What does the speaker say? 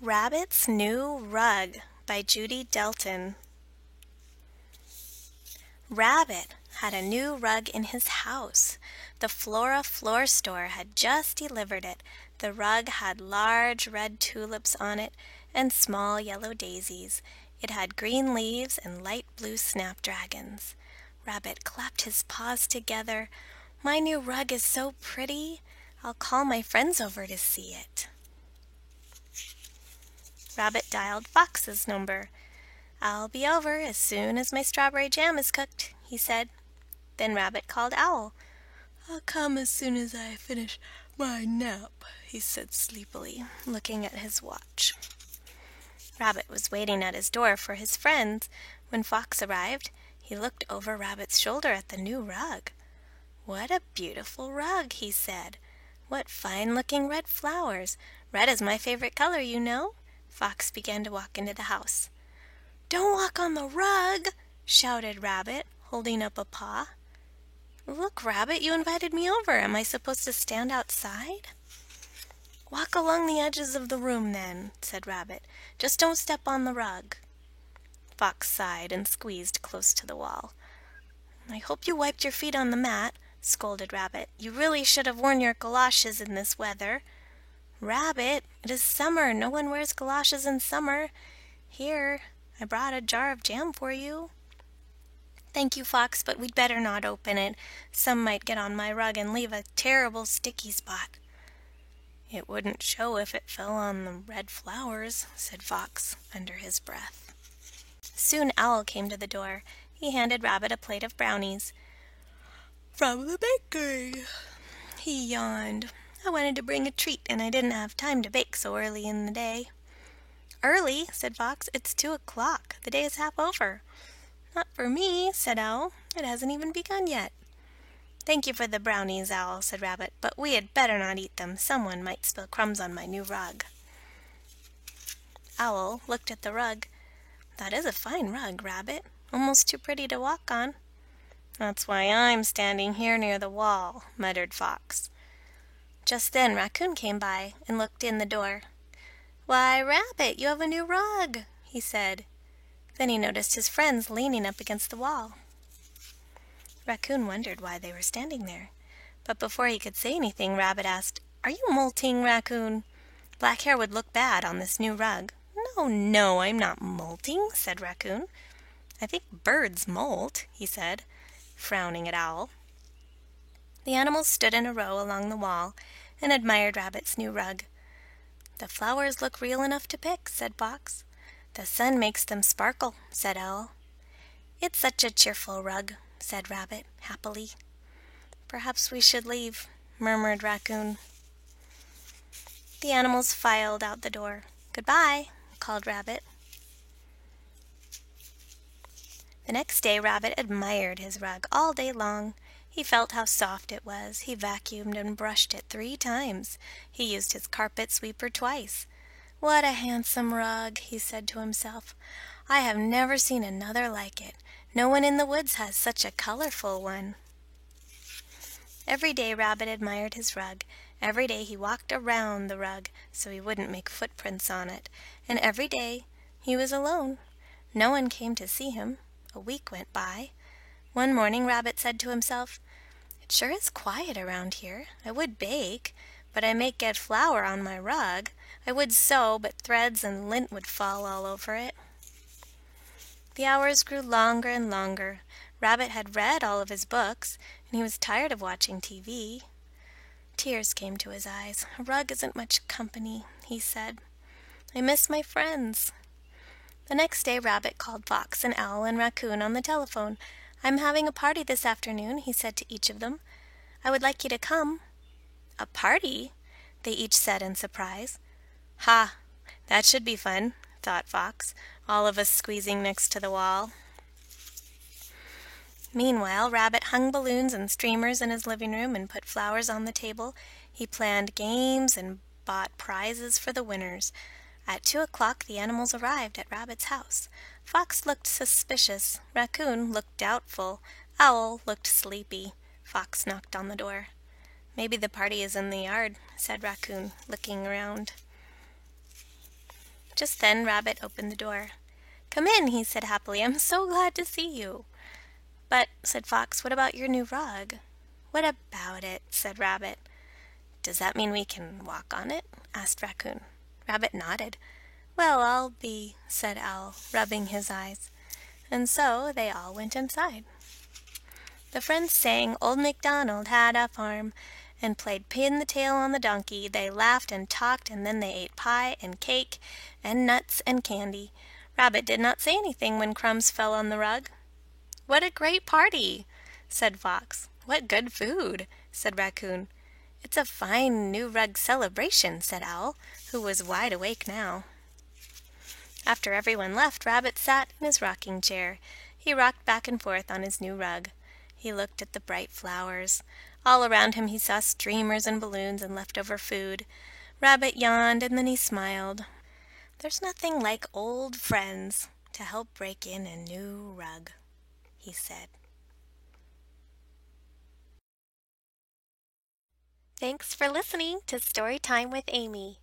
Rabbit's New Rug by Judy Delton. Rabbit had a new rug in his house. The Flora Floor Store had just delivered it. The rug had large red tulips on it and small yellow daisies. It had green leaves and light blue snapdragons. Rabbit clapped his paws together. "My new rug is so pretty. I'll call my friends over to see it." Rabbit dialed Fox's number. "I'll be over as soon as my strawberry jam is cooked," he said. Then Rabbit called Owl. "I'll come as soon as I finish my nap," he said sleepily, looking at his watch. Rabbit was waiting at his door for his friends. When Fox arrived, he looked over Rabbit's shoulder at the new rug. "What a beautiful rug," he said. "What fine-looking red flowers. Red is my favorite color, you know." Fox began to walk into the house. "Don't walk on the rug!" shouted Rabbit, holding up a paw. "Look, Rabbit, you invited me over. Am I supposed to stand outside?" "Walk along the edges of the room, then," said Rabbit. "Just don't step on the rug." Fox sighed and squeezed close to the wall. "I hope you wiped your feet on the mat," scolded Rabbit. "You really should have worn your galoshes in this weather." "Rabbit, it is summer. No one wears galoshes in summer. Here, I brought a jar of jam for you." "Thank you, Fox, but we'd better not open it. Some might get on my rug and leave a terrible sticky spot." "It wouldn't show if it fell on the red flowers," said Fox under his breath. Soon Owl came to the door. He handed Rabbit a plate of brownies. "From the bakery," he yawned. "I wanted to bring a treat, and I didn't have time to bake so early in the day." "Early?" said Fox. "It's 2 o'clock. The day is half over." "Not for me," said Owl. "It hasn't even begun yet." "Thank you for the brownies, Owl," said Rabbit, "but we had better not eat them. Someone might spill crumbs on my new rug." Owl looked at the rug. "That is a fine rug, Rabbit. Almost too pretty to walk on." "That's why I'm standing here near the wall," muttered Fox. Just then Raccoon came by and looked in the door. "Why, Rabbit, you have a new rug," he said. Then he noticed his friends leaning up against the wall. Raccoon wondered why they were standing there. But before he could say anything, Rabbit asked, "Are you molting, Raccoon? Black hair would look bad on this new rug." "No, no, I'm not molting," said Raccoon. "I think birds molt," he said, frowning at Owl. The animals stood in a row along the wall and admired Rabbit's new rug. "The flowers look real enough to pick," said Fox. "The sun makes them sparkle," said Owl. "It's such a cheerful rug," said Rabbit happily. "Perhaps we should leave," murmured Raccoon. The animals filed out the door. "Goodbye," called Rabbit. The next day Rabbit admired his rug all day long. He felt how soft it was. He vacuumed and brushed it 3 times. He used his carpet sweeper twice. "What a handsome rug," he said to himself. "I have never seen another like it. No one in the woods has such a colorful one." Every day Rabbit admired his rug. Every day he walked around the rug so he wouldn't make footprints on it. And every day he was alone. No one came to see him. A week went by. One morning Rabbit said to himself, "It sure is quiet around here. I would bake, but I make get flour on my rug. I would sew, but threads and lint would fall all over it." The hours grew longer and longer. Rabbit had read all of his books, and he was tired of watching TV. Tears came to his eyes. "A rug isn't much company," he said. "I miss my friends." The next day Rabbit called Fox and Owl and Raccoon on the telephone. "I'm having a party this afternoon," he said to each of them. "I would like you to come." "A party?" they each said in surprise. "Ha! That should be fun," thought Fox, "all of us squeezing next to the wall." Meanwhile Rabbit hung balloons and streamers in his living room and put flowers on the table. He planned games and bought prizes for the winners. At 2 o'clock the animals arrived at Rabbit's house. Fox looked suspicious. Raccoon looked doubtful. Owl looked sleepy. Fox knocked on the door. "Maybe the party is in the yard," said Raccoon, looking around. Just then Rabbit opened the door. "Come in," he said happily. "I'm so glad to see you." "But," said Fox, "what about your new rug?" "What about it?" said Rabbit. "Does that mean we can walk on it?" asked Raccoon. Rabbit nodded. "Well, I'll be," said Owl, rubbing his eyes. And so they all went inside. The friends sang "Old MacDonald had a farm," and played pin the tail on the donkey. They laughed and talked, and then they ate pie and cake and nuts and candy. Rabbit did not say anything when crumbs fell on the rug. "What a great party!" said Fox. "What good food!" said Raccoon. "It's a fine new rug celebration," said Owl, who was wide awake now. After everyone left, Rabbit sat in his rocking chair. He rocked back and forth on his new rug. He looked at the bright flowers. All around him he saw streamers and balloons and leftover food. Rabbit yawned and then he smiled. "There's nothing like old friends to help break in a new rug," he said. Thanks for listening to Storytime with Amy.